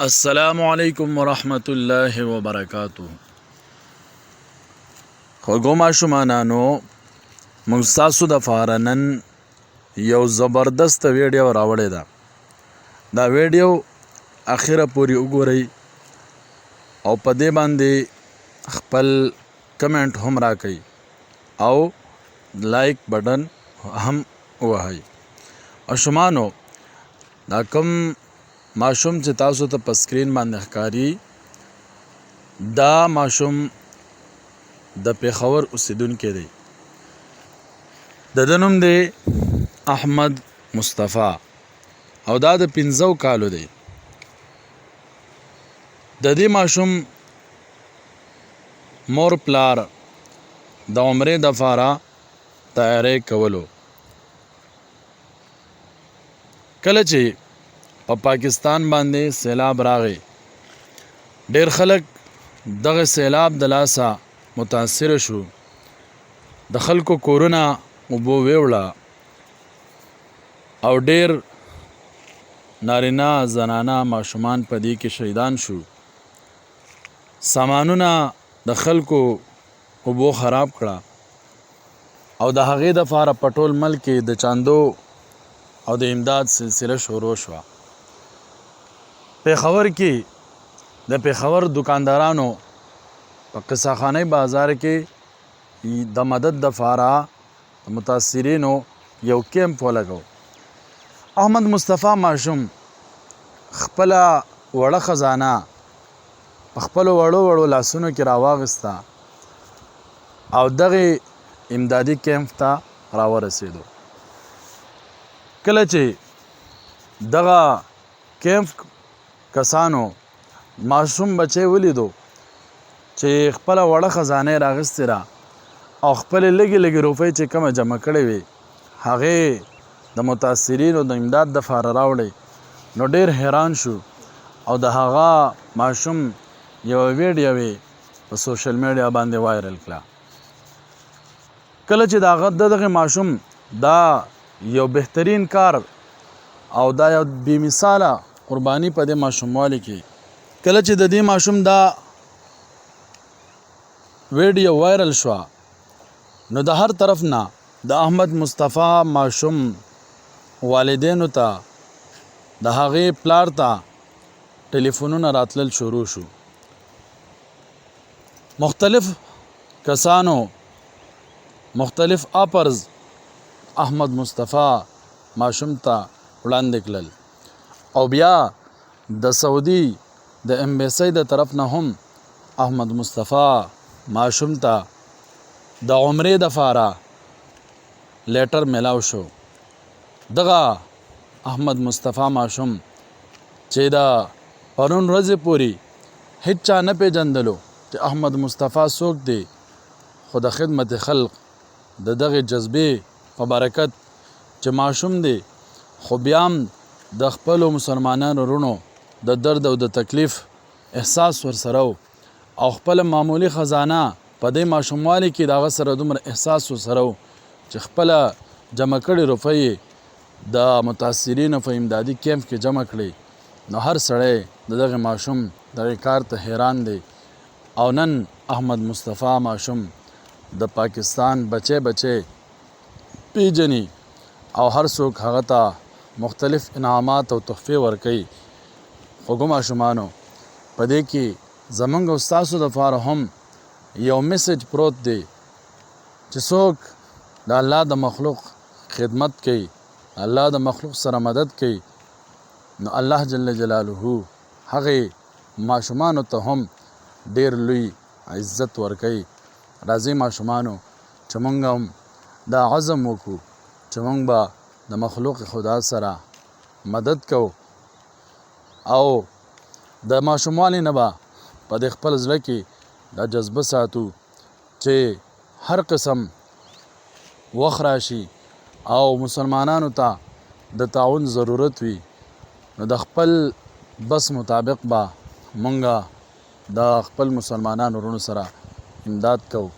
السلام علیکم ورحمت الله وبرکاتہ. خوږو ماشومانانو، موږ ستاسو دپاره نن یو زبردست ویډیو راوړې ده. دا ویډیو اخره پورې وګورئ او په دې باندې خپل کمنټ هم راکئ او لایک بټن هم ووهئ. ماشومانو، دا کوم ماشوم چې تاسو ته په سکرین باندې ښکاري، دا ماشوم د پېښور اوسیدونکی دی. د ده نوم دی احمد مصطفی او دا د 15 کالو دی. د دې ماشوم مور پلار د عمرې دپاره تیاری کولو. کله چې په پاکستان باندې سیلاب راغی، ډیر خلک دغه سیلاب د لاسه متاثر شو. د خلکو کورونه اوبو ویوړه او ډیر نارینه زنانه ماشومان په دې کې شهیدان شو. سامانونه د خلکو اوبو خراب کړه او د هغې دپاره په ټول ملک کې د چاندو او د امداد سلسله شروع شوه. پېښور کې د پېښور دکاندارانو په قصاخانۍ بازار کې د مدد دپاره د متاثرینو یو کیمپ ولګو. احمد مصطفی ماشوم خپله وړه خزانه په خپلو وړو لاسونو کې راواغسته او دغې امدادي کیمپ ته راورسېدو. کله چې دغه کیمپ کسانو ماشوم بچی ولیدو چې خپله وړه خزانه یې راغستې ده او خپلې لږې روپۍ چې کومه جمع کړې وې هغې د متاثرینو د امداد دپاره راوړې، نو ډېر حیران شو او د هغه ماشوم یوه ویډیو یې په سوشل میډیا باندې وایرل کړه. کله چې دغه ماشوم دا یو بهترین کار او دا یو بې مثاله قرباني په دې ماشوموالي کې، کله چې د دې ماشوم دا ویډیو وایرل شوه، نو د هر طرف نه د احمد مصطفی ماشوم والدینو ته د هغې پلار ته ټلیفونونه راتلل شروع شو. مختلف کسانو مختلف آفرز احمد مصطفی ماشوم ته وړاندې کړل او بیا د سعودي د امبیسۍ د طرف نه هم احمد مصطفی ماشوم ته د عمرې دپاره لیټر میلاو شو. دغه احمد مصطفی ماشوم چې د پرون ورځې پورې هیڅ چا نه پیژندلو چې احمد مصطفی څوک دی، خو د خدمت خلق د دغې جذبې په برکت چې ماشوم دی، خو بیا هم د خپلو مسلمانانو وروڼو د درد او د تکلیف احساس ورسره او خپله معمولي خزانه په دې ماشوموالي کې د هغه سره دومره احساس ورسره چې خپله جمع کړې روپۍ د متاثرینو په امدادي کیمپ کې جمع کړي. نو هر سړی د دغې ماشوم دغې کار ته حیران دی او نن احمد مصطفی ماشوم د پاکستان بچی پیژني او هر څوک هغه ته مختلف انعامات او تحفې ورکوي. خوږو ماشومانو، په دې کې زموږ او ستاسو دپاره هم یو میسج پروت دی چې څوک د الله د مخلوق خدمت کوي، الله د مخلوق سره مدد کوي، نو الله جل جلاله هغې ماشومانو ته هم ډېر لوی عزت ورکوي. راځئ ماشومانو چې موږ هم دا عزم وکړو چې موږ به د مخلوق خدا سره مدد کوو او د ماشوموالي نه به په دې خپل زړه کې دا جذبه ساتو چې هر قسم وخت راشي او مسلمانانو ته د تعاون ضرورت وي، نو د خپل بس مطابق به مونږ د خپل مسلمانانو وروڼو سره امداد کوو.